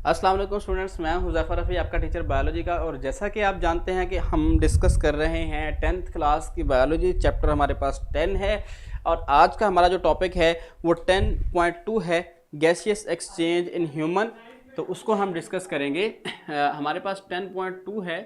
अस्सलाम वालेकुम स्टूडेंट्स, मैं हुज़ैफ़ा रफ़ी आपका टीचर बायोलॉजी का। और जैसा कि आप जानते हैं कि हम डिस्कस कर रहे हैं 10th क्लास की बायोलॉजी। चैप्टर हमारे पास 10 है और आज का हमारा जो टॉपिक है वो 10.2 है, गैसियस एक्सचेंज इन ह्यूमन। तो उसको हम डिस्कस करेंगे। हमारे पास 10.2 है।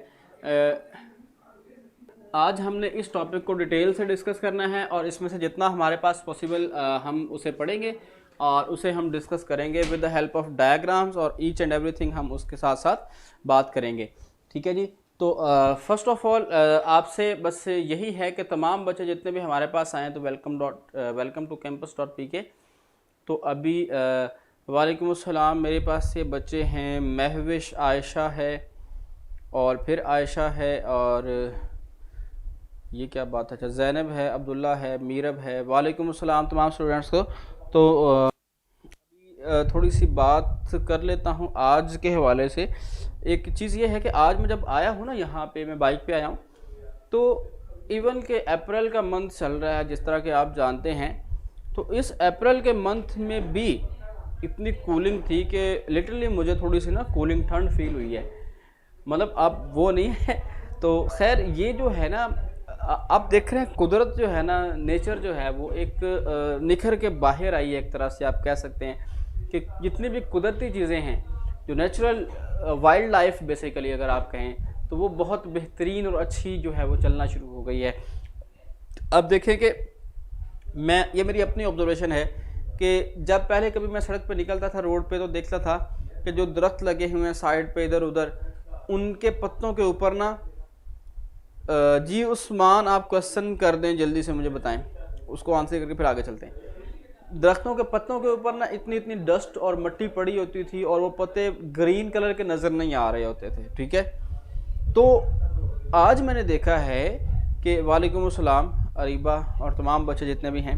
आज हमने इस टॉपिक को डिटेल से डिस्कस करना है और इसमें से जितना हमारे पास पॉसिबल हम उसे पढ़ेंगे और उसे हम डिस्कस करेंगे with the help of diagrams, और ईच एंड एवरीथिंग हम उसके साथ साथ बात करेंगे। ठीक है जी। तो फर्स्ट ऑफ ऑल आपसे बस यही है कि तमाम बच्चे जितने भी हमारे पास आए हैं तो वेलकम टू campus.pk। तो अभी वालेकुम अस्सलाम, मेरे पास ये बच्चे हैं, महविश, आयशा है और फिर आयशा है और ये क्या बात है, अच्छा ज़ैनब है, अब्दुल्ला है, मीरब है। वालेकुम अस्सलाम तमाम स्टूडेंट्स को। तो थोड़ी सी बात कर लेता हूँ आज के हवाले से। एक चीज़ ये है कि आज मैं जब आया हूँ ना, यहाँ पे मैं बाइक पे आया हूँ, तो इवन के अप्रैल का मंथ चल रहा है जिस तरह के आप जानते हैं। तो इस अप्रैल के मंथ में भी इतनी कूलिंग थी कि लिटरली मुझे थोड़ी सी ना कूलिंग ठंड फील हुई है। मतलब अब वो नहीं है। तो खैर ये जो है ना, आप देख रहे हैं कुदरत जो है ना, नेचर जो है वो एक निखर के बाहर आई है, एक तरह से आप कह सकते हैं कि जितनी भी कुदरती चीज़ें हैं, जो नेचुरल वाइल्ड लाइफ बेसिकली अगर आप कहें तो वो बहुत बेहतरीन और अच्छी जो है वो चलना शुरू हो गई है। अब देखें कि ये मेरी अपनी ऑब्जर्वेशन है कि जब पहले कभी मैं सड़क पर निकलता था, रोड पे, तो देखता था कि जो दरख्त लगे हुए हैं साइड पे इधर उधर, उनके पत्तों के ऊपर ना जी उस्मान, आप क्वेश्चन कर दें जल्दी से, मुझे बताएं, उसको आंसर करके फिर आगे चलते हैं। दरख्तों के पत्तों के ऊपर ना इतनी इतनी डस्ट और मिट्टी पड़ी होती थी और वो पत्ते ग्रीन कलर के नज़र नहीं आ रहे होते थे। ठीक है। तो आज मैंने देखा है कि वालेकुम अस्सलाम अरीबा और तमाम बच्चे जितने भी हैं,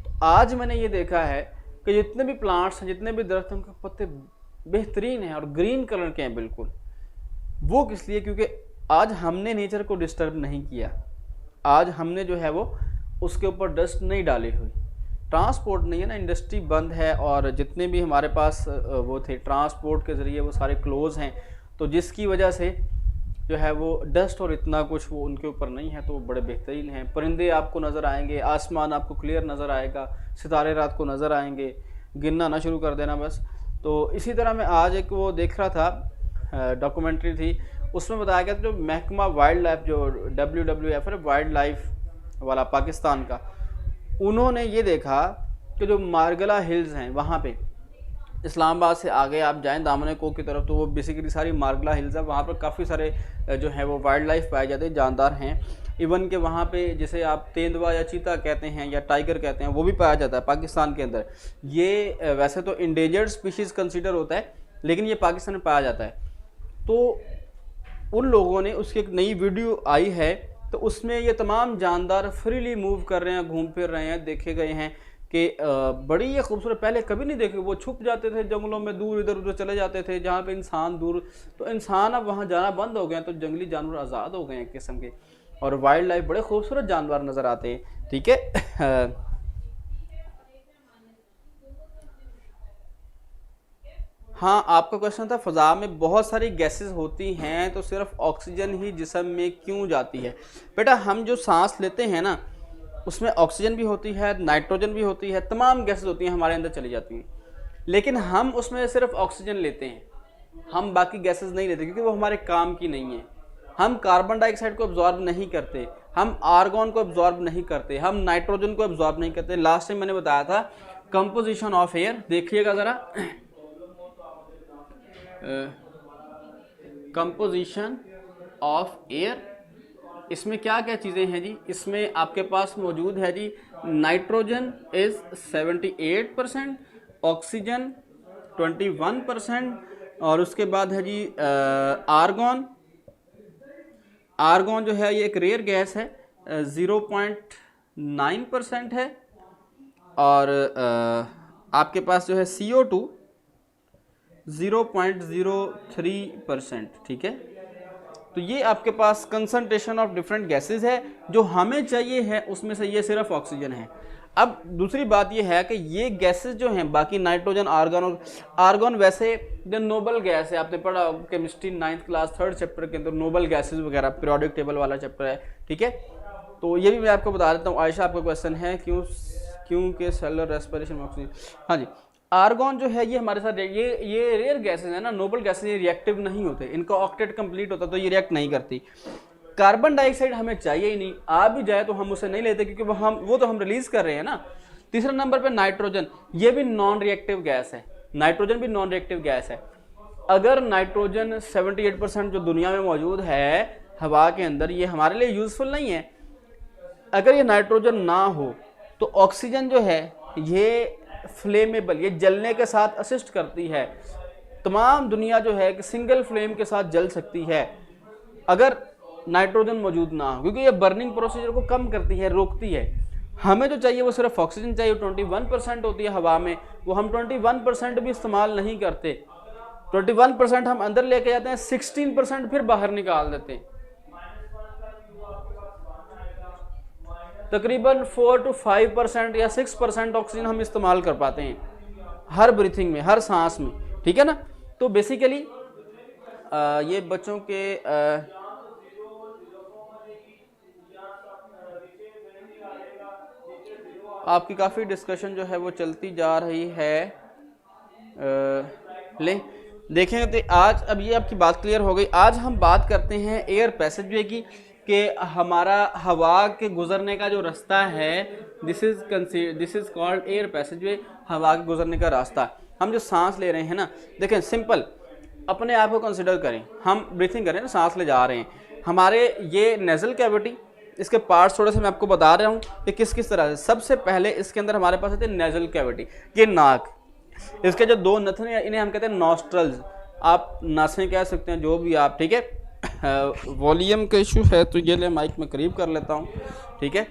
तो आज मैंने ये देखा है कि जितने भी प्लांट्स हैं, जितने भी दरख्त हैं, उनके पत्ते बेहतरीन हैं और ग्रीन कलर के हैं बिल्कुल। वो किस लिए? क्योंकि आज हमने नेचर को डिस्टर्ब नहीं किया, आज हमने जो है वो उसके ऊपर डस्ट नहीं डाली हुई। ट्रांसपोर्ट नहीं है ना, इंडस्ट्री बंद है और जितने भी हमारे पास वो थे ट्रांसपोर्ट के ज़रिए वो सारे क्लोज़ हैं, तो जिसकी वजह से जो है वो डस्ट और इतना कुछ वो उनके ऊपर नहीं है। तो वो बड़े बेहतरीन हैं। परिंदे आपको नज़र आएंगे, आसमान आपको क्लियर नज़र आएगा, सितारे रात को नज़र आएंगे, गिनना ना शुरू कर देना बस। तो इसी तरह मैं आज एक वो देख रहा था, डॉक्यूमेंट्री थी, उसमें बताया गया था जो महकमा वाइल्ड लाइफ, जो WWF है वाइल्ड लाइफ वाला पाकिस्तान का, उन्होंने ये देखा कि जो मारगला हिल्स हैं वहाँ पे, इस्लामाबाद से आगे आप जाएं दामन कोक की तरफ, तो वो बेसिकली सारी मारगला हिल्स है। वहाँ पर काफ़ी सारे जो है वो वाइल्ड लाइफ पाए जाते हैं, जानदार हैं। इवन के वहाँ पे जिसे आप तेंदुआ या चीता कहते हैं या टाइगर कहते हैं, वो भी पाया जाता है पाकिस्तान के अंदर। ये वैसे तो इंडेंजर्ड स्पीशीज़ कंसिडर होता है, लेकिन ये पाकिस्तान में पाया जाता है। तो उन लोगों ने उसकी एक नई वीडियो आई है, तो उसमें ये तमाम जानदार फ्रीली मूव कर रहे हैं, घूम फिर रहे हैं, देखे गए हैं कि बड़ी ये खूबसूरत, पहले कभी नहीं देखे। वो छुप जाते थे जंगलों में, दूर इधर उधर चले जाते थे जहाँ पे इंसान दूर, तो इंसान अब वहाँ जाना बंद हो गए हैं, तो जंगली जानवर आज़ाद हो गए हैं एक किस्म के, और वाइल्ड लाइफ बड़े खूबसूरत जानवर नज़र आते हैं। ठीक है। हाँ, आपका क्वेश्चन था फ़ज़ा में बहुत सारी गैसेस होती हैं तो सिर्फ ऑक्सीजन ही जिस्म में क्यों जाती है। बेटा, हम जो सांस लेते हैं ना, उसमें ऑक्सीजन भी होती है, नाइट्रोजन भी होती है, तमाम गैसेस होती हैं हमारे अंदर चली जाती हैं, लेकिन हम उसमें सिर्फ ऑक्सीजन लेते हैं, हम बाकी गैसेस नहीं लेते क्योंकि वो हमारे काम की नहीं है। हम कार्बन डाइऑक्साइड को एब्जॉर्ब नहीं करते, हम आर्गन को एब्जॉर्ब नहीं करते, हम नाइट्रोजन को एब्जॉर्ब नहीं करते। लास्ट टाइम मैंने बताया था कंपोजिशन ऑफ एयर, देखिएगा ज़रा, कंपोजिशन ऑफ एयर, इसमें क्या क्या चीज़ें हैं जी? इसमें आपके पास मौजूद है जी, नाइट्रोजन इज़ 78%, ऑक्सीजन 21%, और उसके बाद है जी आर्गन। आर्गन जो है ये एक रेयर गैस है, 0.9% है, और आपके पास जो है CO2 0.03%। ठीक है। तो तो ये आपके पास कंसंट्रेशन ऑफ डिफरेंट गैसेस है। जो हमें चाहिए है उसमें से ये सिर्फ ऑक्सीजन है। अब दूसरी बात ये है कि ये गैसेस जो हैं, बाकी नाइट्रोजन, आर्गन, और आर्गन वैसे जो नोबल गैस है, आपने पढ़ा chemistry 9th class 3rd chapter के अंदर नोबल गैसेस वगैरह पीरियोडिक टेबल वाला चैप्टर है, ठीक है। तो ये भी मैं आपको बता देता हूँ। आयशा, आपका क्वेश्चन है क्योंकि सेलुलर रेस्पिरेशन में ऑक्सीजन, हाँ जी, आर्गन जो है ये हमारे साथ ये रेयर गैसेज है ना, नोबल गैसेज, ये रिएक्टिव नहीं होते, इनका ऑक्टेट कंप्लीट होता तो ये रिएक्ट नहीं करती। कार्बन डाइऑक्साइड हमें चाहिए ही नहीं, आ भी जाए तो हम उसे नहीं लेते क्योंकि वो तो हम रिलीज कर रहे हैं ना। तीसरे नंबर पे नाइट्रोजन, ये भी नॉन रिएक्टिव गैस है, नाइट्रोजन भी नॉन रिएक्टिव गैस है। अगर नाइट्रोजन 78% जो दुनिया में मौजूद है हवा के अंदर, ये हमारे लिए यूजफुल नहीं है। अगर ये नाइट्रोजन ना हो तो ऑक्सीजन जो है ये फ्लेमेबल, ये जलने के साथ असिस्ट करती है। तमाम दुनिया जो है कि सिंगल फ्लेम के साथ जल सकती है अगर नाइट्रोजन मौजूद ना हो, क्योंकि ये बर्निंग प्रोसीजर को कम करती है, रोकती है। हमें जो चाहिए वो सिर्फ ऑक्सीजन चाहिए, 21% होती है हवा में, वो हम 21% भी इस्तेमाल नहीं करते। 21% हम अंदर लेके जाते हैं, 16% फिर बाहर निकाल देते हैं। तकरीबन 4 to 5% या 6% ऑक्सीजन हम इस्तेमाल कर पाते हैं हर ब्रीथिंग में, हर सांस में, ठीक है ना। तो बेसिकली ये बच्चों के आपकी काफ़ी डिस्कशन जो है वो चलती जा रही है। ले देखेंगे तो आज, अब ये आपकी बात क्लियर हो गई। आज हम बात करते हैं एयर पैसेजवे की, कि हमारा हवा के गुजरने का जो रास्ता है, दिस इज कॉल्ड एयर पैसेजवे, हवा के गुजरने का रास्ता। हम जो सांस ले रहे हैं ना, देखें सिंपल, अपने आप को कंसिडर करें, हम ब्रीथिंग कर रहे हैं ना, सांस ले जा रहे हैं, हमारे ये नेजल कैविटी, इसके पार्ट्स थोड़े से मैं आपको बता रहा हूँ कि किस किस तरह से। सबसे पहले इसके अंदर हमारे पास आते हैं नेजल कैविटी, ये नाक, इसके जो दो नथन है इन्हें हम कहते हैं नॉस्ट्रल्स, आप नासें कह सकते हैं, जो भी आप, ठीक है। वॉल्यूम का इशू है तो ये ले माइक में करीब कर लेता हूँ, ठीक है।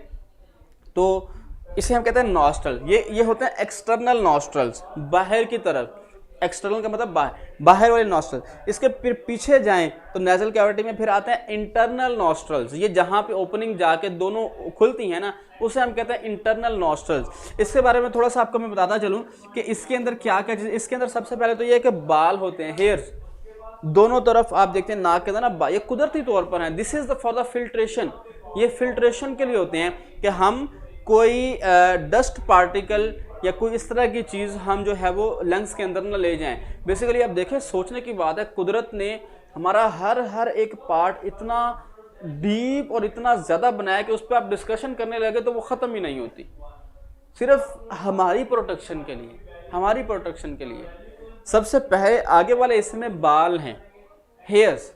तो इसे हम कहते हैं नॉस्ट्रल। ये होते हैं एक्सटर्नल नॉस्ट्रल्स, बाहर की तरफ। एक्सटर्नल का मतलब बाहर वाले नॉस्ट्रल। इसके फिर पीछे जाएं तो नेजल कैविटी में फिर आते हैं इंटरनल नॉस्ट्रल्स, ये जहाँ पे ओपनिंग जाके दोनों खुलती हैं ना, उसे हम कहते हैं इंटरनल नॉस्ट्रल्स। इसके बारे में थोड़ा सा आपको मैं बताता चलूँ कि इसके अंदर क्या क्या चीज़। इसके अंदर सबसे पहले तो ये है कि बाल होते हैं, हेयर्स, दोनों तरफ आप देखते हैं नाक के अंदर ना, ये कुदरती तौर पर है। This is for the filtration, ये फिल्ट्रेशन के लिए होते हैं कि हम कोई डस्ट पार्टिकल या कोई इस तरह की चीज़ हम जो है वो लंग्स के अंदर ना ले जाएं। बेसिकली आप देखें, सोचने की बात है, कुदरत ने हमारा हर एक पार्ट इतना डीप और इतना ज़्यादा बनाया कि उस पर आप डिस्कशन करने लगे तो वो ख़त्म ही नहीं होती। सिर्फ हमारी प्रोटेक्शन के लिए, हमारी प्रोटेक्शन के लिए। सबसे पहले आगे वाले हिस्से में बाल हैं, हेयर्स।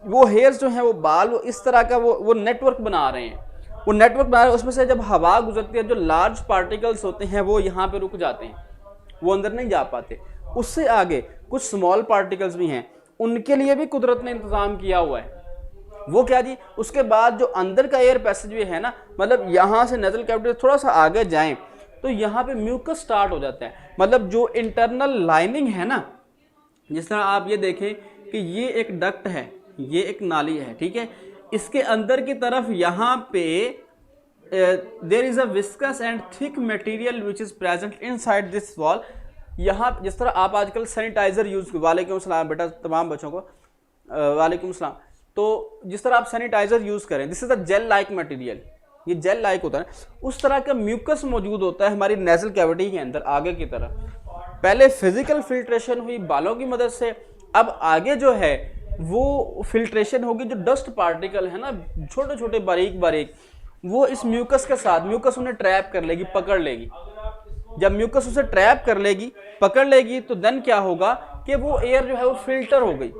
वो हेयर्स जो हैं, वो बाल, वो इस तरह का वो नेटवर्क बना रहे हैं, वो नेटवर्क बना रहे हैं। उसमें से जब हवा गुजरती है, जो लार्ज पार्टिकल्स होते हैं वो यहाँ पे रुक जाते हैं, वो अंदर नहीं जा पाते। उससे आगे कुछ स्मॉल पार्टिकल्स भी हैं, उनके लिए भी कुदरत ने इंतज़ाम किया हुआ है। वो क्या जी, उसके बाद जो अंदर का एयर पैसेजवे है ना, मतलब यहाँ से नेजल कैविटी थोड़ा सा आगे जाएं तो यहाँ पे म्यूकस स्टार्ट हो जाता है। मतलब जो इंटरनल लाइनिंग है ना, जिस तरह आप ये देखें कि ये एक डक्ट है, ये एक नाली है, ठीक है। इसके अंदर की तरफ यहाँ पे there is a viscous and thick material which is present inside this wall. यहाँ जिस तरह आप आजकल सैनिटाइजर यूज, वालेकुम सलाम बेटा तमाम बच्चों को, वालेकुम सलाम। तो जिस तरह आप सैनिटाइजर यूज करें, this is a gel like material, ये जेल लाइक होता है, उस तरह का म्यूकस मौजूद होता है हमारी नेजल कैविटी के अंदर आगे की तरफ। पहले फिजिकल फिल्ट्रेशन हुई बालों की मदद से, अब आगे जो है वो फिल्ट्रेशन होगी, जो डस्ट पार्टिकल है ना, छोटे छोटे बारीक बारीक, वो इस म्यूकस के साथ, म्यूकस उन्हें ट्रैप कर लेगी, पकड़ लेगी। जब म्यूकस उसे ट्रैप कर लेगी, पकड़ लेगी, तो देन क्या होगा कि वो एयर जो है वो फिल्टर हो गई।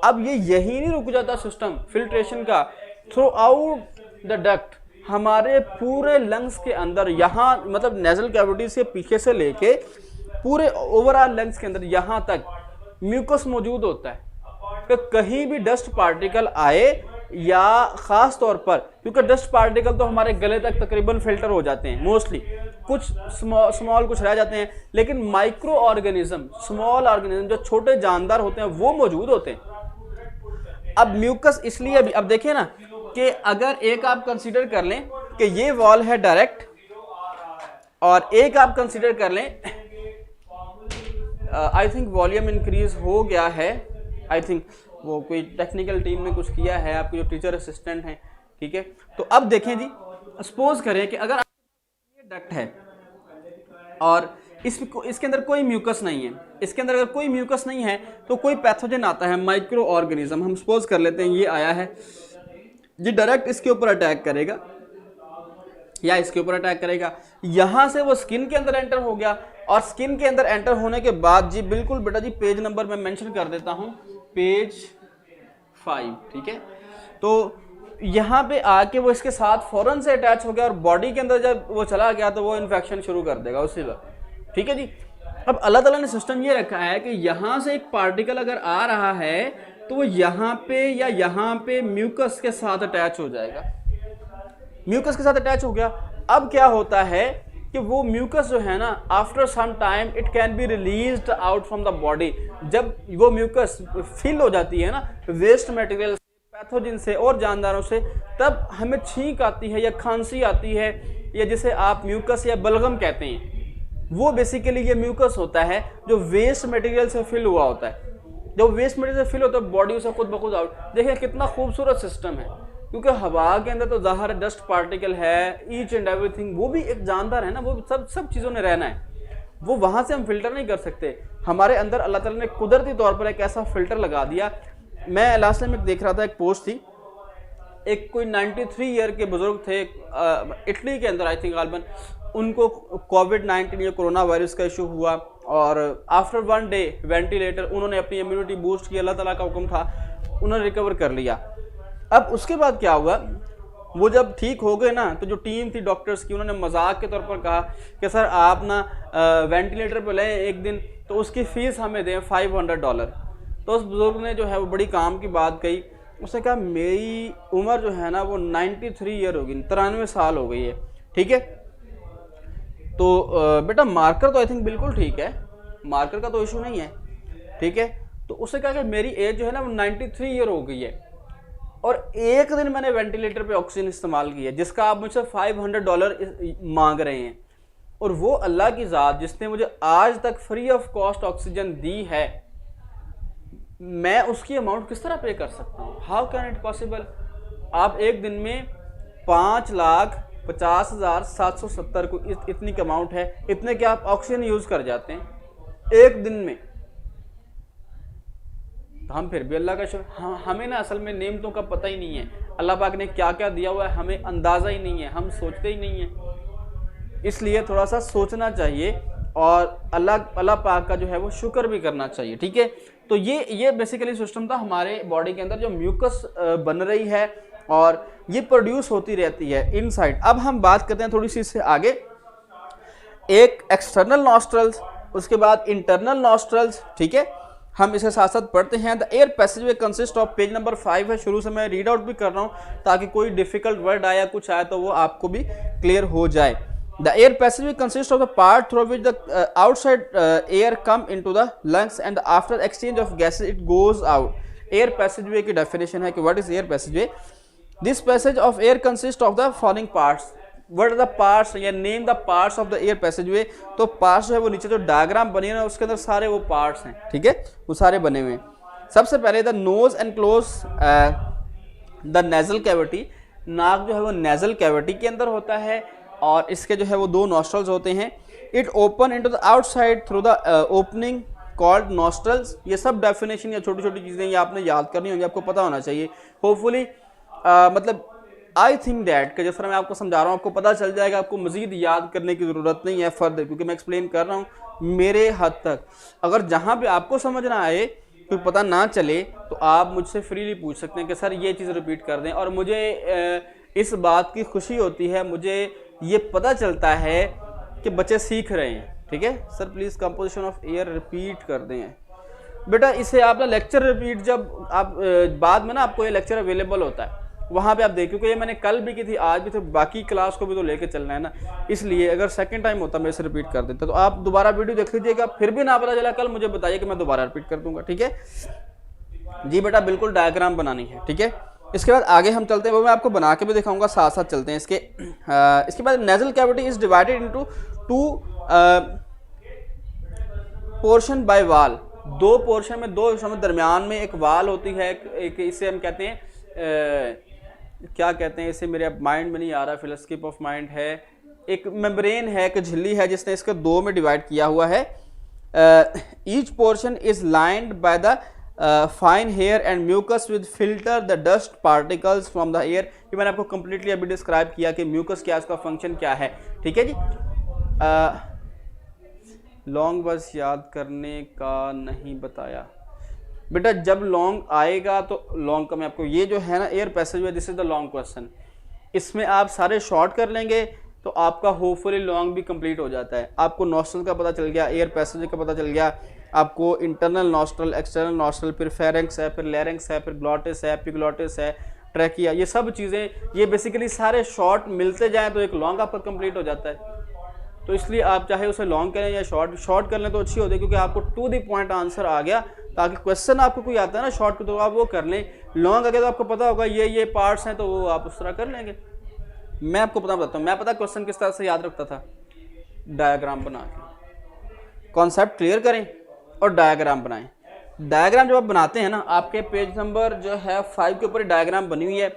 अब ये यही नहीं रुक जाता सिस्टम फिल्ट्रेशन का, थ्रू आउट द डक्ट, हमारे पूरे लंग्स के अंदर, यहाँ मतलब नेजल कैविटी से पीछे से लेके पूरे ओवरऑल लंग्स के अंदर यहाँ तक म्यूकस मौजूद होता है कि कहीं भी डस्ट पार्टिकल आए, या ख़ास तौर पर क्योंकि डस्ट पार्टिकल तो हमारे गले तक तकरीबन फिल्टर हो जाते हैं मोस्टली, कुछ स्मॉल कुछ रह जाते हैं, लेकिन माइक्रो ऑर्गेनिज्म, स्मॉल ऑर्गेनिज्म जो छोटे जानदार होते हैं वो मौजूद होते हैं। अब म्यूकस इसलिए अभी अब देखिए ना कि अगर एक आप कंसीडर कर लें कि ये वॉल है डायरेक्ट, और एक आप कंसीडर कर लें, आई थिंक वॉल्यूम इंक्रीज हो गया है, आई थिंक वो कोई टेक्निकल टीम ने कुछ किया है, आपके जो टीचर असिस्टेंट हैं, ठीक है। तो अब देखें जी, सपोज करें कि अगर ये डक्ट है और इसके अंदर कोई म्यूकस नहीं है, इसके अंदर अगर कोई म्यूकस नहीं है तो कोई पैथोजन आता है, माइक्रो ऑर्गेनिज्म, हम सपोज कर लेते हैं ये आया है, ये डायरेक्ट इसके ऊपर अटैक करेगा या इसके ऊपर अटैक करेगा, यहां से वो स्किन के अंदर एंटर हो गया, और स्किन के अंदर एंटर होने के बाद जी बिल्कुल बेटा जी पेज नंबर मैं मेंशन कर देता हूं, पेज 5, ठीक है। तो यहाँ पे आके वो इसके साथ फौरन से अटैच हो गया और बॉडी के अंदर जब वो चला गया तो वो इन्फेक्शन शुरू कर देगा उसी वक्त, ठीक है जी। अब अल्लाह ताला ने सिस्टम ये रखा है कि यहाँ से एक पार्टिकल अगर आ रहा है तो वो यहाँ पे या यहाँ पे म्यूकस के साथ अटैच हो जाएगा, म्यूकस के साथ अटैच हो गया। अब क्या होता है कि वो म्यूकस जो है ना, after some time it can be released out from the body. जब वो म्यूकस फिल हो जाती है ना वेस्ट मटेरियल से, पैथोजन से और जानदारों से, तब हमें छींक आती है या खांसी आती है, या जिसे आप म्यूकस या बलगम कहते हैं, वो बेसिकली ये म्यूकस होता है जो वेस्ट मटेरियल से फिल हुआ होता है। जब वेस्ट मटेरियल से फिल होता है बॉडी उसे खुद ब खुद आउट, देखिए कितना खूबसूरत सिस्टम है, क्योंकि हवा के अंदर तो ज़ाहिर डस्ट पार्टिकल है, ईच एंड एवरीथिंग, वो भी एक जानदार है ना, वो सब चीज़ों ने रहना है, वो वहाँ से हम फिल्टर नहीं कर सकते। हमारे अंदर अल्लाह ताला ने कुदरती तौर पर एक ऐसा फिल्टर लगा दिया। मैं लास्ट टाइम देख रहा था, एक पोस्ट थी, एक कोई 93 ईयर के बुजुर्ग थे इटली के अंदर, आई थिंक गालबन उनको कोविड-19 या कोरोना वायरस का इशू हुआ, और आफ्टर 1 डे वेंटिलेटर, उन्होंने अपनी इम्यूनिटी बूस्ट की, अल्लाह ताला का हुक्म था, उन्होंने रिकवर कर लिया। अब उसके बाद क्या हुआ, वो जब ठीक हो गए ना, तो जो टीम थी डॉक्टर्स की, उन्होंने मजाक के तौर पर कहा कि सर आप ना वेंटिलेटर पे लें एक दिन, तो उसकी फ़ीस हमें दें $500। तो उस बुजुर्ग ने जो है वो बड़ी काम की बात कही, उसने कहा मेरी उम्र जो है ना वो 93 ईयर होगी, 93 साल हो गई है, ठीक है। तो बेटा मार्कर तो आई थिंक बिल्कुल ठीक है, मार्कर का तो इशू नहीं है, ठीक है। तो उसने कहा कि मेरी एज जो है ना वो 93 ईयर हो गई है, और एक दिन मैंने वेंटिलेटर पे ऑक्सीजन इस्तेमाल की है, जिसका आप मुझसे $500 मांग रहे हैं, और वो अल्लाह की ज़ात जिसने मुझे आज तक फ्री ऑफ कॉस्ट ऑक्सीजन दी है, मैं उसकी अमाउंट किस तरह पे कर सकता हूँ? How can it possible? आप एक दिन में 5,50,770 को इतनी अमाउंट है, इतने के आप ऑक्सीजन यूज़ कर जाते हैं एक दिन में। तो हम फिर भी अल्लाह का शुक्र, हमें ना असल में नेमतों का पता ही नहीं है, अल्लाह पाक ने क्या क्या दिया हुआ है हमें अंदाज़ा ही नहीं है, हम सोचते ही नहीं है। इसलिए थोड़ा सा सोचना चाहिए और अल्लाह पाक का जो है वो शुक्र भी करना चाहिए, ठीक है। तो ये बेसिकली सिस्टम था हमारे बॉडी के अंदर, जो म्यूकस बन रही है और ये प्रोड्यूस होती रहती है इनसाइड। अब हम बात करते हैं थोड़ी सी इससे आगे, एक एक्सटर्नल नॉस्ट्रल्स, उसके बाद इंटरनल नॉस्ट्रल्स, ठीक है। हम इसे साथ साथ पढ़ते हैं। The air passageway consist of, page number 5 है, शुरू से मैं रीड आउट भी कर रहा हूँ ताकि कोई डिफिकल्ट वर्ड आया कुछ आया तो वो आपको भी क्लियर हो जाए। The air passageway consist of the part through which the outside air come into the lungs and after exchange of gases it goes out. Air passageway की डेफिनेशन है कि what is air passageway? This passage of air consist of the following parts. What are the parts या name the parts of the air passageway. तो parts जो है वो नीचे जो डायग्राम बनी है उसके अंदर सारे वो पार्ट्स हैं, ठीक है, वो सारे बने हुए हैं। सबसे पहले the nose and close the nasal cavity. नाक जो है वो नेजल कैविटी के अंदर होता है और इसके जो है वो 2 नॉस्ट्रल्स होते हैं। It open into the outside through the opening called nostrils. ये सब डेफिनेशन या छोटी छोटी चीज़ें ये आपने याद करनी होंगी, आपको पता होना चाहिए होपफुली। मतलब आई थिंक दैट कि जिस तरह मैं आपको समझा रहा हूँ आपको पता चल जाएगा, आपको मज़ीद याद करने की ज़रूरत नहीं है फर्दर, क्योंकि मैं एक्सप्लेन कर रहा हूँ मेरे हद तक। अगर जहाँ पे आपको समझ ना आए, कोई पता ना चले, तो आप मुझसे फ्रीली पूछ सकते हैं कि सर ये चीज़ रिपीट कर दें। और मुझे इस बात की खुशी होती है, मुझे ये पता चलता है कि बच्चे सीख रहे हैं, ठीक है। Sir please composition of air repeat कर दें बेटा। इसे आप ना लेक्चर रिपीट, जब आप बाद में ना आपको ये लेक्चर अवेलेबल होता है वहाँ पे आप देख, क्योंकि ये मैंने कल भी की थी आज भी, तो बाकी क्लास को भी तो लेके चलना है ना, इसलिए अगर सेकंड टाइम होता मैं इसे रिपीट कर देता। तो आप दोबारा वीडियो देख लीजिएगा, फिर भी ना पता चला कल मुझे बताइए कि मैं दोबारा रिपीट कर दूंगा, ठीक है। जी बेटा बिल्कुल डायग्राम बनानी है, ठीक है। इसके बाद आगे हम चलते हैं, वो मैं आपको बना के भी दिखाऊंगा, साथ साथ चलते हैं इसके। इसके बाद nasal cavity is divided into two portion by wall. दो पोर्शन में, दो हिस्सों में, दरमियान में एक वाल होती है, एक इसे हम कहते हैं क्या कहते हैं इसे, मेरे माइंड में नहीं आ रहा, फिल स्किप ऑफ माइंड है, एक मेम्ब्रेन है, एक झिल्ली है जिसने इसको दो में डिवाइड किया हुआ है। Each portion is lined by the fine hair and mucus with filter the dust particles from the air. ये मैंने आपको कंप्लीटली अभी डिस्क्राइब किया कि म्यूकस क्या, इसका फंक्शन क्या है, ठीक है जी। लॉन्ग बस याद करने का नहीं बताया बेटा, जब लॉन्ग आएगा तो लॉन्ग का मैं आपको, ये जो है ना air passageway, this is the long question, इसमें आप सारे शॉर्ट कर लेंगे तो आपका होपफुली लॉन्ग भी कंप्लीट हो जाता है। आपको नॉस्ट्रल का पता चल गया, एयर पैसेज का पता चल गया, आपको इंटरनल नॉस्ट्रल, एक्सटर्नल नॉस्ट्रल, फिर फेरेंक्स है, फिर लेरेंक्स है, फिर ग्लॉटिस है, एपिग्लॉटिस है, ट्रैकिया, ये सब चीज़ें, ये बेसिकली सारे शॉर्ट मिलते जाएं तो एक लॉन्ग आपका कंप्लीट हो जाता है। तो इसलिए आप चाहे उसे लॉन्ग करें या शॉर्ट कर लें तो अच्छी होती है, क्योंकि आपको टू द पॉइंट आंसर आ गया, ताकि क्वेश्चन आपको कोई आता है ना शॉर्ट तो आप वो कर लें। लॉन्ग अगर तो आपको पता होगा ये पार्ट्स हैं तो वो आप उस तरह कर लेंगे। मैं आपको बताता हूँ, मैं पता क्वेश्चन किस तरह से याद रखता था, डायग्राम बना के, कॉन्सेप्ट क्लियर करें और डायग्राम बनाएं। डायग्राम जब आप बनाते हैं ना, आपके पेज नंबर जो है 5 के ऊपर डायग्राम बनी हुई है।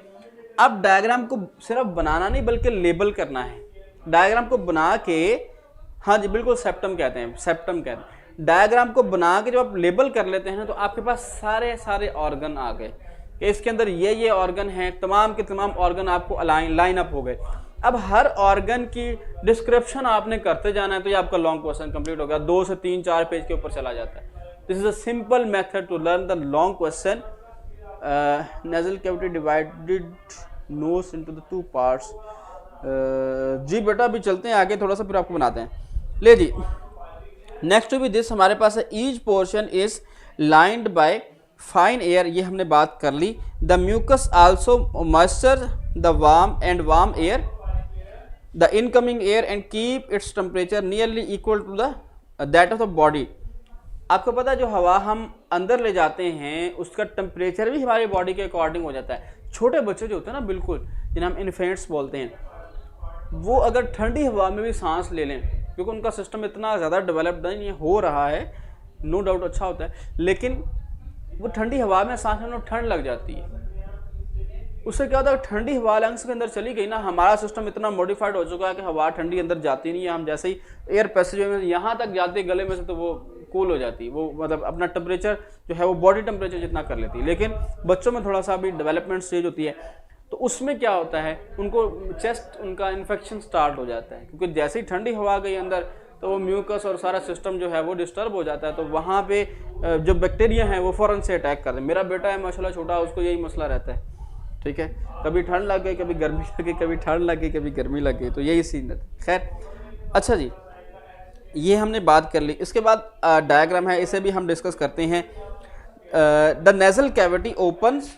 अब डायग्राम को सिर्फ बनाना नहीं बल्कि लेबल करना है। डायग्राम को बना के, हाँ जी बिल्कुल सेप्टम कहते हैं, सेप्टम कहते हैं। डायग्राम को बना के जब आप लेबल कर लेते हैं तो आपके पास सारे ऑर्गन आ गए कि इसके अंदर ये ऑर्गन हैं, तमाम के तमाम ऑर्गन आपको लाइन अप हो गए। अब हर ऑर्गन की डिस्क्रिप्शन आपने करते जाना है, तो ये आपका लॉन्ग क्वेश्चन कंप्लीट हो गया, 2 से 3-4 पेज के ऊपर चला जाता है। This is a simple method to learn the long question. Nasal cavity divided nose into the 2 parts. जी बेटा अभी चलते हैं आगे थोड़ा सा, फिर आपको बनाते हैं। ले जी, नेक्स्ट टू बी दिस हमारे पास है, each portion is lined by fine air, ये हमने बात कर ली। The mucus also moisture the warm air the incoming air and keep its temperature nearly equal to the that of the body. आपको पता है जो हवा हम अंदर ले जाते हैं उसका टेम्परेचर भी हमारी बॉडी के अकॉर्डिंग हो जाता है। छोटे बच्चे जो होते हैं ना, बिल्कुल जिन्हें हम इन्फेंट्स बोलते हैं, वो अगर ठंडी हवा में भी सांस ले लें, क्योंकि उनका सिस्टम इतना ज़्यादा डेवलप्ड नहीं हो रहा है, नो डाउट अच्छा होता है, लेकिन वो ठंडी हवा में सांस लेने में ठंड लग जाती है। उससे क्या होता है, ठंडी हवा लंग्स के अंदर चली गई ना, हमारा सिस्टम इतना मॉडिफाइड हो चुका है कि हवा ठंडी अंदर जाती नहीं है। हम जैसे ही एयर पैसेज में यहाँ तक जाते हैं गले में से, तो वो कूल हो जाती है, वो मतलब अपना टेम्परेचर जो है वो बॉडी टेम्परेचर जितना कर लेती है। लेकिन बच्चों में थोड़ा सा अभी डेवलपमेंट स्टेज होती है, तो उसमें क्या होता है, उनको चेस्ट, उनका इन्फेक्शन स्टार्ट हो जाता है, क्योंकि जैसे ही ठंडी हवा गई अंदर तो वो म्यूकस और सारा सिस्टम जो है वो डिस्टर्ब हो जाता है, तो वहाँ पे जो बैक्टीरिया हैं वो फ़ौरन से अटैक करते हैं। मेरा बेटा है माशाल्लाह छोटा, उसको यही मसला रहता है, ठीक है, कभी ठंड लग गई, कभी गर्मी लग गई, कभी ठंड लग गई, कभी गर्मी लग गई, तो यही सीन रहता है। खैर अच्छा जी, ये हमने बात कर ली। इसके बाद डायग्राम है, इसे भी हम डिस्कस करते हैं। The nasal cavity opens,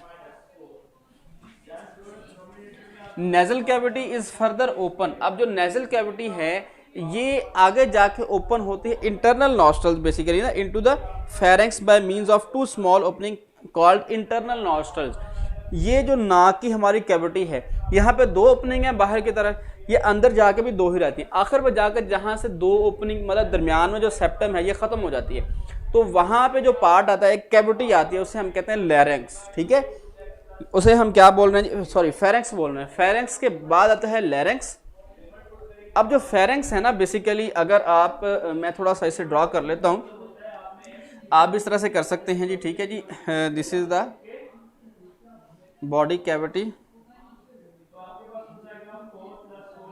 nasal cavity is further open. अब जो नेजल कैविटी है ये आगे जाके ओपन होती है इंटरनल नॉस्ट्रल्स बेसिकली ना, into the pharynx by means of 2 small opening called internal nostrils. ये जो नाक की हमारी कैविटी है, यहाँ पे 2 ओपनिंग है बाहर की तरफ, ये अंदर जाके भी 2 ही रहती है। आखिर में जाकर जहाँ से 2 ओपनिंग मतलब दरमियान में जो सेप्टम है ये खत्म हो जाती है, तो वहाँ पे जो पार्ट आता है, कैविटी आती है, उसे हम कहते हैं लैरिंक्स, ठीक है। उसे हम क्या बोल रहे हैं, सॉरी फेरेंक्स बोल रहे हैं। फेरेंक्स के बाद आता है लैरिंक्स। अब जो फेरेंक्स है ना, बेसिकली अगर आप, मैं थोड़ा सा इसे ड्रॉ कर लेता हूँ, आप इस तरह से कर सकते हैं जी, ठीक है जी। This is the body cavity,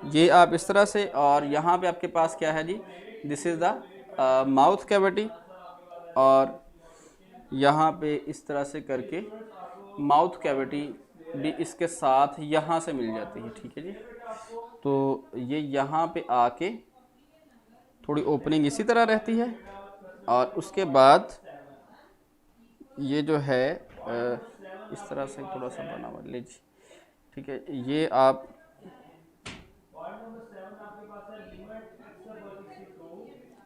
ये आप इस तरह से, और यहाँ पे आपके पास क्या है जी, this is the mouth cavity, और यहाँ पे इस तरह से करके माउथ कैविटी भी इसके साथ यहाँ से मिल जाती है, ठीक है जी। तो ये यहाँ पे आके थोड़ी ओपनिंग इसी तरह रहती है, और उसके बाद ये जो है इस तरह से थोड़ा सा बना हुआ लीजिए, ठीक है। ये आप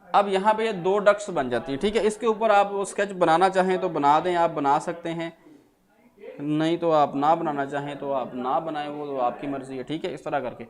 अब यहाँ पे ये 2 डक्ट्स बन जाती है, ठीक है। इसके ऊपर आप वो स्केच बनाना चाहें तो बना दें, आप बना सकते हैं, नहीं तो आप ना बनाना चाहें तो आप ना बनाएं, वो तो आपकी मर्ज़ी है, ठीक है। इस तरह करके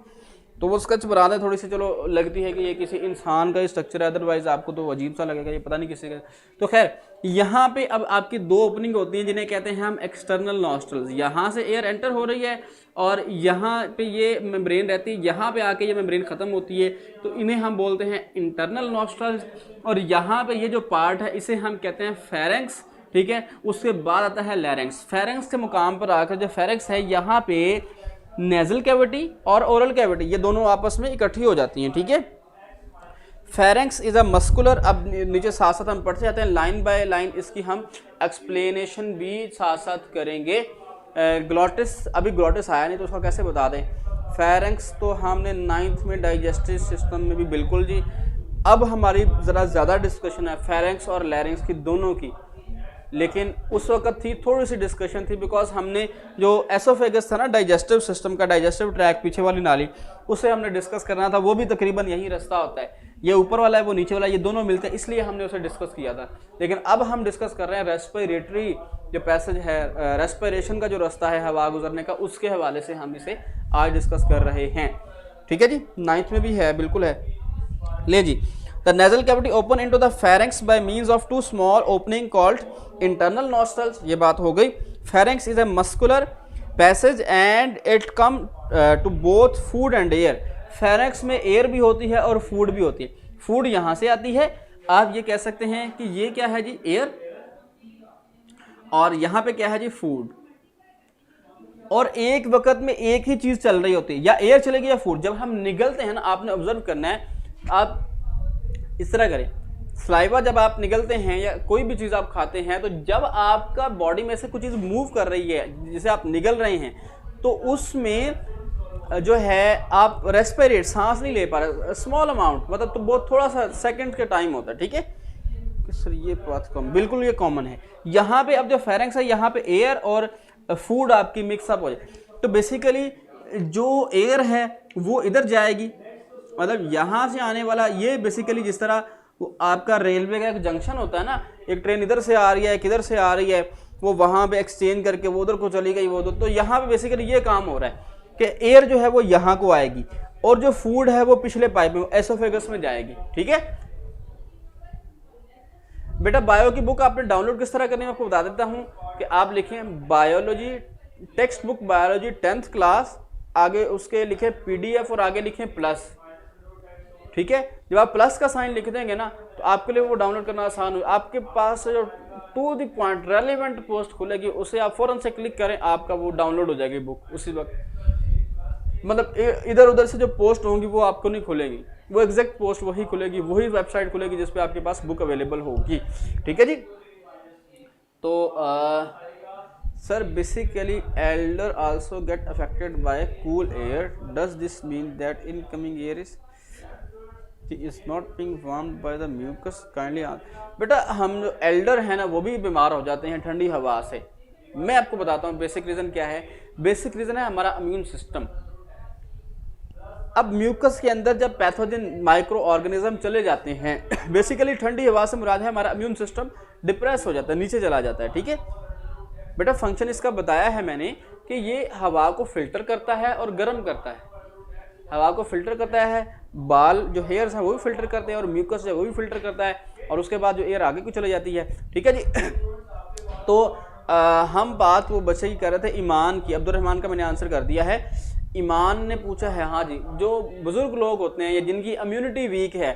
तो वो स्केच बना दें। थोड़ी सी चलो लगती है कि ये किसी इंसान का स्ट्रक्चर है, अदरवाइज आपको तो अजीब सा लगेगा, ये पता नहीं किसी का। तो खैर यहाँ पे अब आपकी 2 ओपनिंग होती हैं जिन्हें कहते हैं हम एक्सटर्नल नॉस्ट्रल्स। यहाँ से एयर एंटर हो रही है और यहाँ पे ये मेम्ब्रेन रहती है, यहाँ पे आके ये मेम्ब्रेन ख़त्म होती है, तो इन्हें हम बोलते हैं इंटरनल नॉस्ट्रल्स। और यहाँ पे ये जो पार्ट है इसे हम कहते हैं फेरेंक्स, ठीक है। उसके बाद आता है लैरिंक्स। फेरेंक्स के मुकाम पर आकर जो फेरेंक्स है यहाँ पे नेजल कैविटी और ओरल कैविटी ये दोनों आपस में इकट्ठी हो जाती हैं, ठीक है। फेरेंक्स इज अ मस्कुलर, अब नीचे साथ साथ हम पढ़ते जाते हैं लाइन बाय लाइन, इसकी हम एक्सप्लेनेशन भी साथ साथ करेंगे। ग्लॉटिस, अभी ग्लॉटिस आया नहीं तो उसका कैसे बता दें। फेरेंक्स तो हमने 9th में डाइजेस्टिव सिस्टम में भी बिल्कुल जी। अब हमारी ज़रा ज़्यादा डिस्कशन है फेरेंक्स और लैरिंक्स की दोनों की, लेकिन उस वक्त थी थोड़ी सी डिस्कशन थी बिकॉज हमने जो एसोफेगस था ना, डाइजेस्टिव सिस्टम का डाइजेस्टिव ट्रैक, पीछे वाली नाली, उसे हमने डिस्कस करना था। वो भी तकरीबन यही रास्ता होता है, ये ऊपर वाला है वो नीचे वाला है, ये दोनों मिलते हैं, इसलिए हमने उसे डिस्कस किया था। लेकिन अब हम डिस्कस कर रहे हैं रेस्पिरेटरी जो पैसेज है, रेस्पिरेशन का जो रास्ता है हवा गुजरने का, उसके हवाले से हम इसे आज डिस्कस कर रहे हैं, ठीक है जी। 9th में भी है, बिल्कुल है। ले जी, the nasal cavity open into the pharynx by means of 2 small opening called internal nostrils, ये बात हो गई। pharynx is a muscular passage and it come to both food and air। pharynx में एयर भी होती है और फूड भी होती है। फूड यहाँ से आती है, आप ये कह सकते हैं कि ये क्या है जी, एयर, और यहाँ पे क्या है जी, फूड। और एक वक्त में एक ही चीज चल रही होती है, या एयर चलेगी या फूड। जब हम निगलते हैं ना, आपने ऑब्जर्व करना है, आप इस तरह करें, सलाइवा जब आप निगलते हैं या कोई भी चीज़ आप खाते हैं, तो जब आपका बॉडी में से कुछ चीज़ मूव कर रही है जिसे आप निगल रहे हैं, तो उसमें जो है आप रेस्पिरेट, सांस नहीं ले पा रहे, स्मॉल अमाउंट, मतलब तो बहुत थोड़ा सा सेकंड के टाइम होता है, ठीक है। सर ये बात कम, बिल्कुल ये कॉमन है। यहाँ पे अब जो फेरेंक्स है, यहाँ पे एयर और फूड आपकी मिक्सअप हो जाए, तो बेसिकली जो एयर है वो इधर जाएगी, मतलब यहाँ से आने वाला ये बेसिकली जिस तरह वो आपका रेलवे का एक जंक्शन होता है ना, एक ट्रेन इधर से आ रही है, किधर से आ रही है, वो वहाँ पे एक्सचेंज करके वो उधर को चली गई, वो उधर। तो यहाँ पे बेसिकली ये काम हो रहा है कि एयर जो है वो यहाँ को आएगी और जो फूड है वो पिछले पाइप में एसोफेगस में जाएगी, ठीक है। बेटा बायो की बुक आपने डाउनलोड किस तरह करनी है, मैं आपको बता देता हूँ कि आप लिखें biology text book, biology 10th class, आगे उसके लिखे PDF और आगे लिखें प्लस, ठीक है। जब आप प्लस का साइन लिख देंगे ना, तो आपके लिए वो डाउनलोड करना आसान हो। आपके पास जो to the point relevant post खुलेगी, उसे आप फौरन से क्लिक करें, आपका वो डाउनलोड हो जाएगी बुक उसी वक्त। मतलब इधर उधर से जो पोस्ट होंगी वो आपको नहीं खुलेगी, वो एग्जैक्ट पोस्ट वही खुलेगी, वही वेबसाइट खुलेगी जिस पे आपके पास बुक अवेलेबल होगी, ठीक है जी। तो sir basically elder also get affected by cool air, does this mean that incoming air is not being warmed by the mucus kindly. बेटा हम जो एल्डर है ना, वो भी बीमार हो जाते हैं ठंडी हवा से। मैं आपको बताता हूँ बेसिक रीजन क्या है। बेसिक रीजन है हमारा इम्यून सिस्टम। अब म्यूकस के अंदर जब पैथोजन माइक्रो ऑर्गेनिज्म चले जाते हैं, बेसिकली ठंडी हवा से मुराद है हमारा इम्यून सिस्टम डिप्रेस हो जाता है, नीचे चला जाता है, ठीक है। बेटा फंक्शन इसका बताया है मैंने कि ये हवा को फिल्टर करता है और गर्म करता है। हवा को फिल्टर करता है, बाल जो हेयर्स हैं वो भी फिल्टर करते हैं, और म्यूकस जो है वो भी फिल्टर करता है, और उसके बाद जो एयर आगे को चले जाती है, ठीक है जी। तो हम बात वो बच्चे की कर रहे थे ईमान की। अब्दुर्रहमान का मैंने आंसर कर दिया है। ईमान ने पूछा है, हाँ जी, जो बुजुर्ग लोग होते हैं या जिनकी इम्यूनिटी वीक है,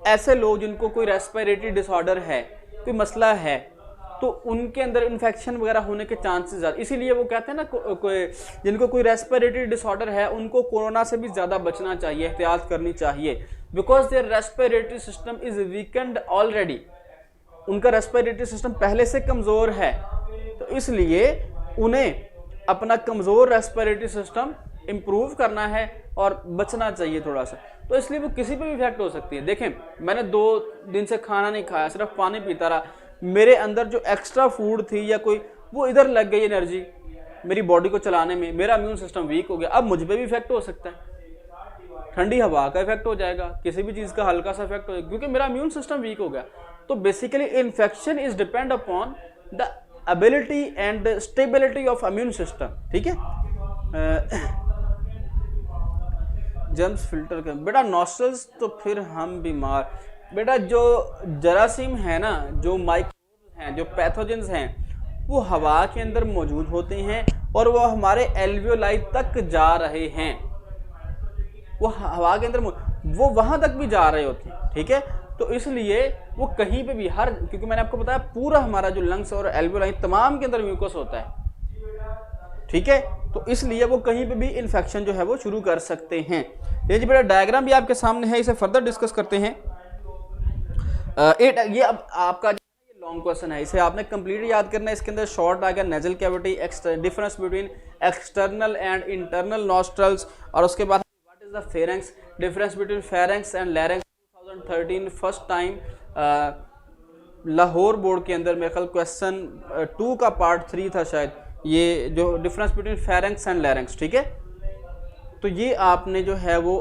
ऐसे लोग जिनको कोई रेस्पिरेटरी डिसऑर्डर है, कोई मसला है, तो उनके अंदर इन्फेक्शन वगैरह होने के चांसेस ज़्यादा। इसीलिए वो कहते हैं ना, जिनको कोई रेस्पिरेटरी डिसऑर्डर है उनको कोरोना से भी ज़्यादा बचना चाहिए, एहतियात करनी चाहिए, because there respiratory system is weakened already. उनका रेस्पिरेटरी सिस्टम पहले से कमज़ोर है, तो इसलिए उन्हें अपना कमज़ोर रेस्पिरेटरी सिस्टम इम्प्रूव करना है और बचना चाहिए थोड़ा सा। तो इसलिए वो किसी पे भी इफेक्ट हो सकती है। देखें, मैंने 2 दिन से खाना नहीं खाया, सिर्फ पानी पीता रहा, मेरे अंदर जो एक्स्ट्रा फूड थी या कोई, वो इधर लग गई एनर्जी मेरी बॉडी को चलाने में, मेरा इम्यून सिस्टम वीक हो गया, अब मुझ पे भी इफेक्ट हो सकता है। ठंडी हवा का इफेक्ट हो जाएगा, किसी भी चीज़ का हल्का सा इफेक्ट हो जाएगा, क्योंकि मेरा इम्यून सिस्टम वीक हो गया। तो basically infection is depend upon the ability and stability of immune system, ठीक है। जर्म्स फिल्टर कर बेटा नॉस्ट्रल्स, तो फिर हम बीमार बेटा। जो जरासीम है ना, जो माइक्रोब्स हैं, जो पैथोजेंस हैं, वो हवा के अंदर मौजूद होते हैं और वो हमारे एल्वियोलाई तक जा रहे हैं, वो हवा के अंदर वो वहां तक भी जा रहे होते हैं, ठीक है। तो इसलिए वो कहीं पे भी हर, क्योंकि मैंने आपको बताया पूरा हमारा जो लंग्स और एल्वियोलाई तमाम के अंदर म्यूकस होता है, ठीक है। तो इसलिए वो कहीं पे भी इन्फेक्शन जो है वो शुरू कर सकते हैं। ये जी बेटा डायग्राम भी आपके सामने है, इसे फर्दर डिस्कस करते हैं। ये अब आपका लॉन्ग क्वेश्चन है, इसे आपने कंप्लीट याद करना है। इसके अंदर शॉर्ट आ गया nasal cavity, difference between external and internal nostrils, और उसके बाद what is the pharynx, difference between pharynx and larynx. 2013 first time Lahore board के अंदर मेरे ख्याल क्वेश्चन 2 का पार्ट 3 था शायद, ये जो difference between pharynx and larynx, ठीक है। तो ये आपने जो है वो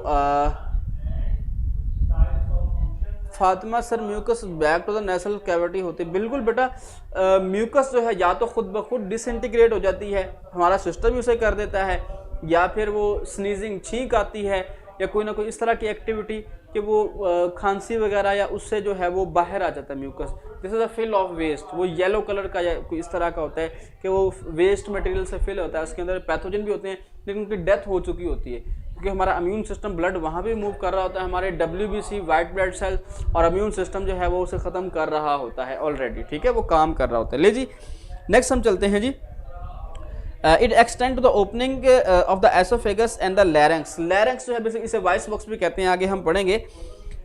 Fatima sir mucus back to the nasal cavity होती है। बिल्कुल बेटा, म्यूकस जो है या तो खुद ब खुद डिसइंटीग्रेट हो जाती है, हमारा सिस्टम ही उसे कर देता है, या फिर वो स्नीजिंग छींक आती है, या कोई ना कोई इस तरह की एक्टिविटी कि वो खांसी वगैरह या उससे जो है वो बाहर आ जाता है mucus. This is a fill of waste, वो येलो कलर का या कोई इस तरह का होता है कि वो वेस्ट मटेरियल से फिल होता है, उसके अंदर पैथोजन भी होते हैं लेकिन उनकी डेथ हो चुकी होती है, क्योंकि हमारा इम्यून सिस्टम ब्लड वहाँ भी मूव कर रहा होता है, हमारे WBC वाइट ब्लड सेल और इम्यून सिस्टम जो है वो उसे ख़त्म कर रहा होता है ऑलरेडी, ठीक है, वो काम कर रहा होता है। ले जी नेक्स्ट हम चलते हैं जी। It extend to the opening of the oesophagus and the larynx. Larynx जो है बेसिकली इसे वॉइस बॉक्स भी कहते हैं, आगे हम पढ़ेंगे।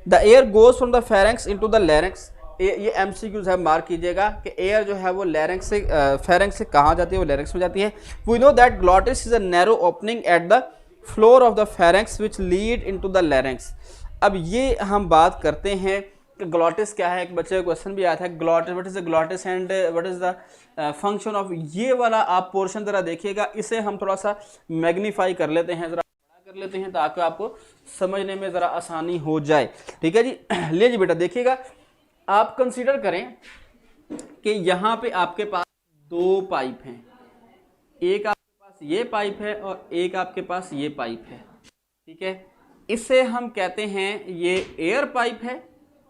The air goes from the pharynx into the larynx. ये MCQs है, मार्क कीजिएगा कि एयर जो है वो लैरिंक्स से फेरेंक्स से कहाँ जाती है, वो लैरिंक्स में जाती है। We know that glottis is a narrow opening at the floor of the pharynx which lead into the larynx. अब ये हम बात करते हैं कि ग्लॉटिस क्या है। एक बच्चे का क्वेश्चन भी आया था, glottis, what is the glottis and what is the function of. ये वाला आप पोर्शन जरा देखिएगा, इसे हम थोड़ा सा मैग्नीफाई कर लेते हैं, जरा बड़ा कर लेते हैं ताकि आपको समझने में ज़रा आसानी हो जाए, ठीक है जी। ले जी बेटा देखिएगा, आप कंसीडर करें कि यहाँ पे आपके पास 2 पाइप हैं, एक आपके पास ये पाइप है और एक आपके पास ये पाइप है, ठीक है। इसे हम कहते हैं ये एयर पाइप है,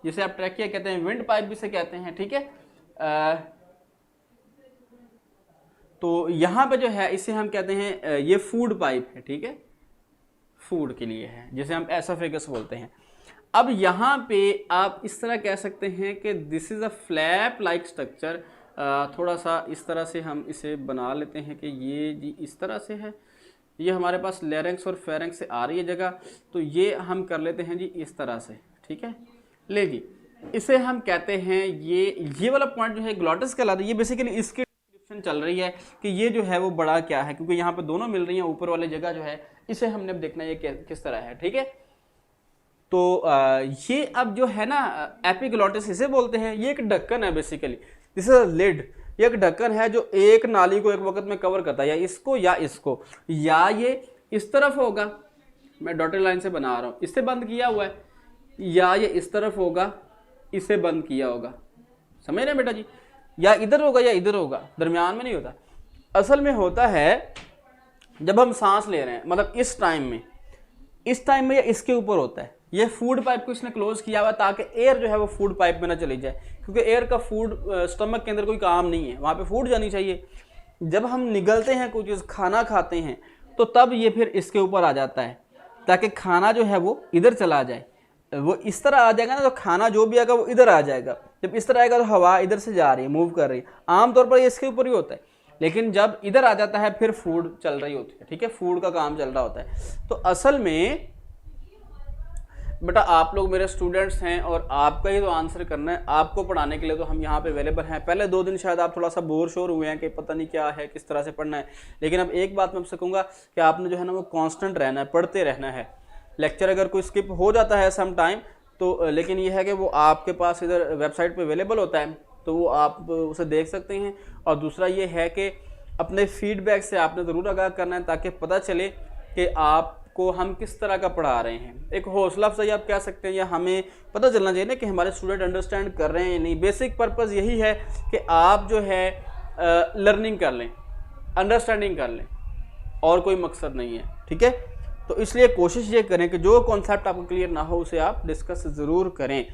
जिसे आप ट्रैकिया कहते हैं, विंड पाइप भी से कहते हैं, ठीक है। तो यहाँ पे जो है इसे हम कहते हैं ये फूड पाइप है, ठीक है, फूड के लिए है, जिसे हम एसोफेगस बोलते हैं। अब यहाँ पे आप इस तरह कह सकते हैं कि this is a flap like structure. थोड़ा सा इस तरह से हम इसे बना लेते हैं कि ये जी इस तरह से है, ये हमारे पास लैरिंक्स और फेरेंक्स से आ रही है जगह, तो ये हम कर लेते हैं जी इस तरह से, ठीक है। ले जी इसे हम कहते हैं ये वाला पॉइंट जो है ग्लॉटिस कहलाता है। ये बेसिकली इसकी डिस्क्रिप्शन चल रही है कि ये जो है वो बड़ा क्या है, क्योंकि यहाँ पे दोनों मिल रही हैं, ऊपर वाली जगह जो है इसे हमने अब देखना है ये किस तरह है, ठीक है। तो ये अब जो है ना एपिग्लॉटिस इसे बोलते हैं। ये एक ढक्कन है basically, this is a lid. ये एक ढक्कन है जो एक नाली को एक वक्त में कवर करता है, या इसको या इसको, या ये इस तरफ होगा, मैं डॉटेड लाइन से बना रहा हूँ, इससे बंद किया हुआ है, या ये इस तरफ होगा, इसे बंद किया होगा, समझ रहे बेटा जी, या इधर होगा या इधर होगा, दरमियान में नहीं होता। असल में होता है जब हम सांस ले रहे हैं, मतलब इस टाइम में या इसके ऊपर होता है। ये फूड पाइप को इसने क्लोज किया हुआ ताकि एयर जो है वो फूड पाइप में ना चली जाए, क्योंकि एयर का फूड स्टमक के अंदर कोई काम नहीं है, वहाँ पे फूड जानी चाहिए। जब हम निगलते हैं कोई चीज़, खाना खाते हैं, तो तब ये फिर इसके ऊपर आ जाता है ताकि खाना जो है वो इधर चला जाए। वो इस तरह आ जाएगा ना, तो खाना जो भी आएगा वो इधर आ जाएगा। जब इस तरह आएगा तो हवा इधर से जा रही है, मूव कर रही है, आमतौर पर ये इसके ऊपर ही होता है। लेकिन जब इधर आ जाता है फिर फूड चल रही होती है, ठीक है, फूड का काम चल रहा होता है। तो असल में बेटा आप लोग मेरे स्टूडेंट्स हैं और आपका ही तो आंसर करना है, आपको पढ़ाने के लिए तो हम यहाँ पे अवेलेबल हैं। पहले 2 दिन शायद आप थोड़ा सा बोर शोर हुए हैं कि पता नहीं क्या है, किस तरह से पढ़ना है, लेकिन अब एक बात मैं आपसे कहूँगा कि आपने जो है ना वो कांस्टेंट रहना है, पढ़ते रहना है। लेक्चर अगर कोई स्किप हो जाता है सम टाइम तो, लेकिन ये है कि वो आपके पास इधर वेबसाइट पर अवेलेबल होता है, तो वो आप उसे देख सकते हैं। और दूसरा ये है कि अपने फीडबैक से आपने ज़रूर आगाह करना है ताकि पता चले कि आप को हम किस तरह का पढ़ा रहे हैं। एक हौसला अफजाई आप कह सकते हैं, या हमें पता चलना चाहिए ना कि हमारे स्टूडेंट अंडरस्टैंड कर रहे हैं नहीं। बेसिक पर्पस यही है कि आप जो है लर्निंग कर लें, अंडरस्टैंडिंग कर लें, और कोई मकसद नहीं है, ठीक है। तो इसलिए कोशिश ये करें कि जो कॉन्सेप्ट आपको क्लियर ना हो उसे आप डिस्कस ज़रूर करें,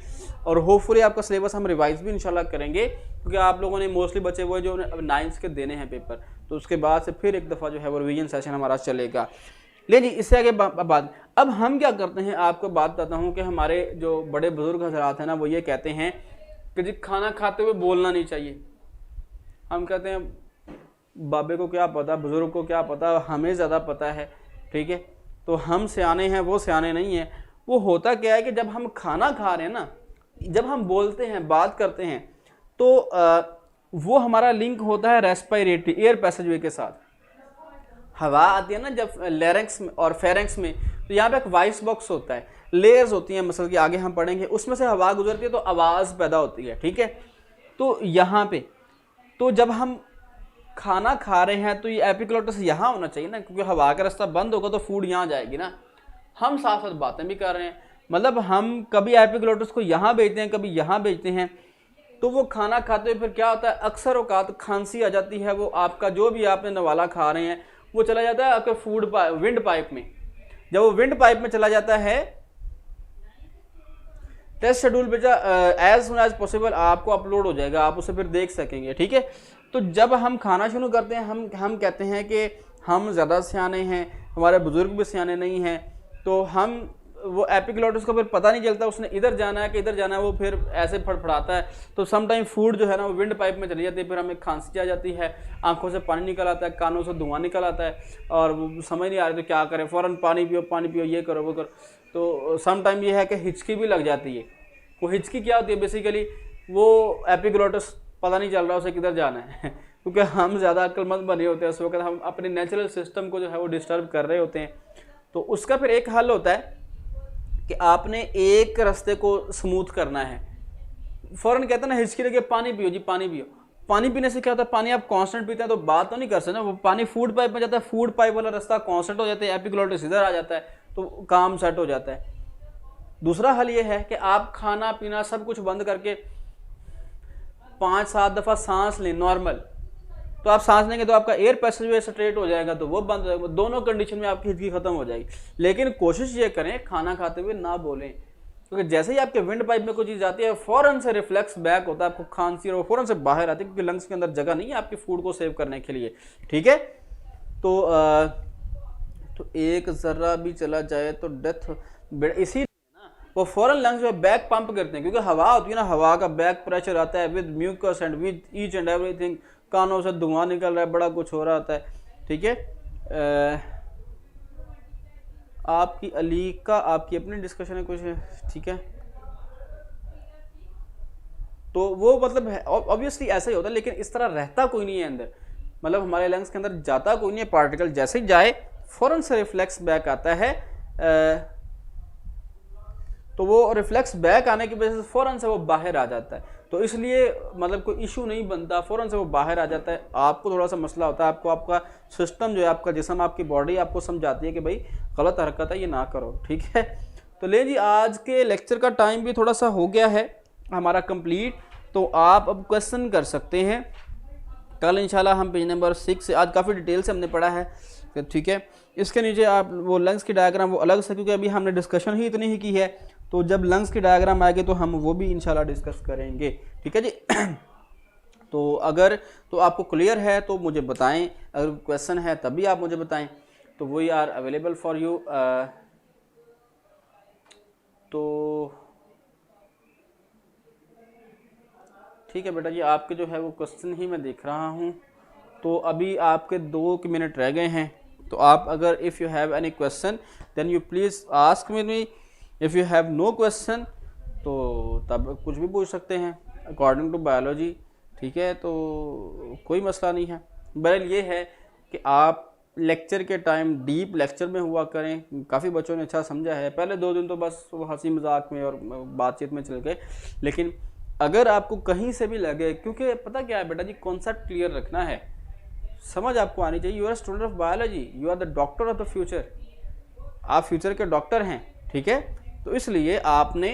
और होपफुली आपका सिलेबस हम रिवाइज भी इंशाल्लाह करेंगे, क्योंकि आप लोगों ने मोस्टली बचे हुए जो 9th के देने हैं पेपर, तो उसके बाद से फिर एक दफ़ा जो है वो रिवीजन सेशन हमारा चलेगा। ले जी, इससे आगे बात अब हम क्या करते हैं, आपको बात बताता हूँ कि हमारे जो बड़े बुजुर्ग हजरात हैं ना, वो ये कहते हैं कि जी खाना खाते हुए बोलना नहीं चाहिए। हम कहते हैं बाबे को क्या पता, बुजुर्ग को क्या पता, हमें ज़्यादा पता है, ठीक है। तो हम सियाने हैं, वो सियाने नहीं हैं। वो होता क्या है कि जब हम खाना खा रहे हैं ना, जब हम बोलते हैं, बात करते हैं, तो वो हमारा लिंक होता है रेस्पिरेटरी एयर पैसेजवे के साथ। हवा आती है ना जब लैरिंक्स में और फेरिंक्स में, तो यहाँ पे एक वॉइस बॉक्स होता है, लेयर्स होती हैं मसल की, आगे हम पढ़ेंगे, उसमें से हवा गुजरती है तो आवाज़ पैदा होती है, ठीक है। तो यहाँ पे तो जब हम खाना खा रहे हैं तो ये एपिग्लोटिस यहाँ होना चाहिए ना, क्योंकि हवा का रास्ता बंद होगा तो फूड यहाँ जाएगी ना। हम साथ साथ बातें भी कर रहे हैं, मतलब हम कभी एपिग्लोटिस को यहाँ भेजते हैं, कभी यहाँ भेजते हैं, तो वो खाना खाते हुए फिर क्या होता है, अक्सर औकात खांसी आ जाती है। वो आपका जो भी आपने नवाला खा रहे हैं वो चला जाता है आपके विंड पाइप में। जब वो विंड पाइप में चला जाता है, टेस्ट शेड्यूल बेटा एज सुन एज पॉसिबल आपको अपलोड हो जाएगा, आप उसे फिर देख सकेंगे, ठीक है। तो जब हम खाना शुरू करते हैं, हम कहते हैं कि हम ज़्यादा सियाने हैं, हमारे बुजुर्ग भी सियाने नहीं हैं, तो हम वो एपिग्लोटिस को फिर पता नहीं चलता उसने इधर जाना है कि इधर जाना है, वो फिर ऐसे फड़फड़ाता है। तो सम टाइम फूड जो है ना वो विंड पाइप में चली जाती है, फिर हमें खांसी आ जाती है, आंखों से पानी निकल आता है, कानों से धुआं निकल आता है, और वो समझ नहीं आ रही तो क्या करें, फ़ौरन पानी पियो, ये करो वो करो। तो सम टाइम ये है कि हिचकी भी लग जाती है। वो हिचकी क्या होती है, बेसिकली वो एपिग्लोटिस पता नहीं चल रहा उसे किधर जाना है क्योंकि हम ज़्यादा अक्लमंद बने होते हैं, उस वक्त हम अपने नेचुरल सिस्टम को जो है वो डिस्टर्ब कर रहे होते हैं। तो उसका फिर एक हल होता है कि आपने एक रास्ते को स्मूथ करना है। फ़ौरन कहते हैं ना हिचकी लगे पानी पियो जी, पानी पियो। पानी पीने से क्या होता है, पानी आप कांस्टेंट पीते हैं तो बात तो नहीं कर सकते ना, वो पानी फूड पाइप में जाता है, फूड पाइप वाला रास्ता कांस्टेंट हो जाता है, एपिग्लोटिस इधर आ जाता है, तो काम सेट हो जाता है। दूसरा हल ये है कि आप खाना पीना सब कुछ बंद करके 5-7 दफ़ा सांस लें नॉर्मल। तो आप सांस लेंगे तो आपका एयर पैसेजवे स्ट्रेट हो जाएगा, तो वो बंद हो जाएगा। दोनों कंडीशन में आपकी हिचकी खत्म हो जाएगी। लेकिन कोशिश ये करें खाना खाते हुए ना बोलें, क्योंकि जैसे ही आपके विंड पाइप में कोई चीज़ आती है फ़ौरन से रिफ्लेक्स बैक होता है, आपको खांसी और फ़ौरन से बाहर आती है, क्योंकि लंग्स के अंदर जगह नहीं है आपके फूड को सेव करने के लिए, ठीक है। तो एक ज़र्रा भी चला जाए तो डेथ, इसी वो फ़ौरन लंग्स में बैक पंप करते हैं, क्योंकि हवा होती है ना, हवा का बैक प्रेशर आता है with mucus and with each and everything, कानों से धुआं निकल रहा है, बड़ा कुछ हो रहा होता है, ठीक है। आपकी अली का आपकी अपनी डिस्कशन है कुछ, ठीक है। तो वो मतलब ऑब्वियसली ऐसा ही होता है, लेकिन इस तरह रहता कोई नहीं है अंदर, मतलब हमारे लंग्स के अंदर जाता कोई नहीं है पार्टिकल, जैसे ही जाए फ़ौरन से रिफ्लेक्स बैक आता है। तो वो रिफ्लेक्स बैक आने की वजह से फ़ौरन से वो बाहर आ जाता है, तो इसलिए मतलब कोई इशू नहीं बनता, फ़ौरन से वो बाहर आ जाता है। आपको थोड़ा सा मसला होता है, आपको आपका सिस्टम जो है, आपका जिस्म, आपकी बॉडी आपको समझाती है कि भाई गलत हरकत है, ये ना करो, ठीक है। तो ले जी, आज के लेक्चर का टाइम भी थोड़ा सा हो गया है हमारा कंप्लीट, तो आप अब क्वेश्चन कर सकते हैं। कल इंशाल्लाह हम पेज नंबर 6 से, आज काफ़ी डिटेल से हमने पढ़ा है, ठीक है। इसके नीचे आप वो लंग्स की डायग्राम वो अलग से, क्योंकि अभी हमने डिस्कशन ही इतनी ही की है, तो जब लंग्स की डायग्राम आएगी तो हम वो भी इंशाल्लाह डिस्कस करेंगे, ठीक है जी। तो अगर तो आपको क्लियर है तो मुझे बताएं, अगर क्वेश्चन है तभी आप मुझे बताएं, तो we are available for you. तो ठीक है बेटा जी, आपके जो है वो क्वेश्चन ही मैं देख रहा हूँ। तो अभी आपके 2 मिनट रह गए हैं, तो आप अगर if you have any question then you please ask me, if you have no question तो तब कुछ भी पूछ सकते हैं अकॉर्डिंग टू बायोलॉजी, ठीक है। तो कोई मसला नहीं है। बहरहाल ये है कि आप लेक्चर के टाइम डीप लेक्चर में हुआ करें। काफ़ी बच्चों ने अच्छा समझा है, पहले 2 दिन तो बस वो हंसी मजाक में और बातचीत में चल गए, लेकिन अगर आपको कहीं से भी लगे, क्योंकि पता क्या है बेटा जी, कॉन्सेप्ट क्लियर रखना है, समझ आपको आनी चाहिए। You are student of biology, you are the doctor of the future. आप फ्यूचर के डॉक्टर हैं, ठीक है। तो इसलिए आपने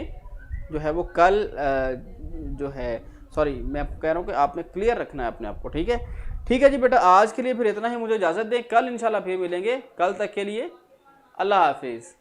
जो है वो कल जो है, सॉरी मैं आपको कह रहा हूँ कि आपने क्लियर रखना है अपने आप को, ठीक है। ठीक है जी बेटा, आज के लिए फिर इतना ही, मुझे इजाज़त दें, कल इंशाल्लाह फिर मिलेंगे। कल तक के लिए अल्लाह हाफिज़।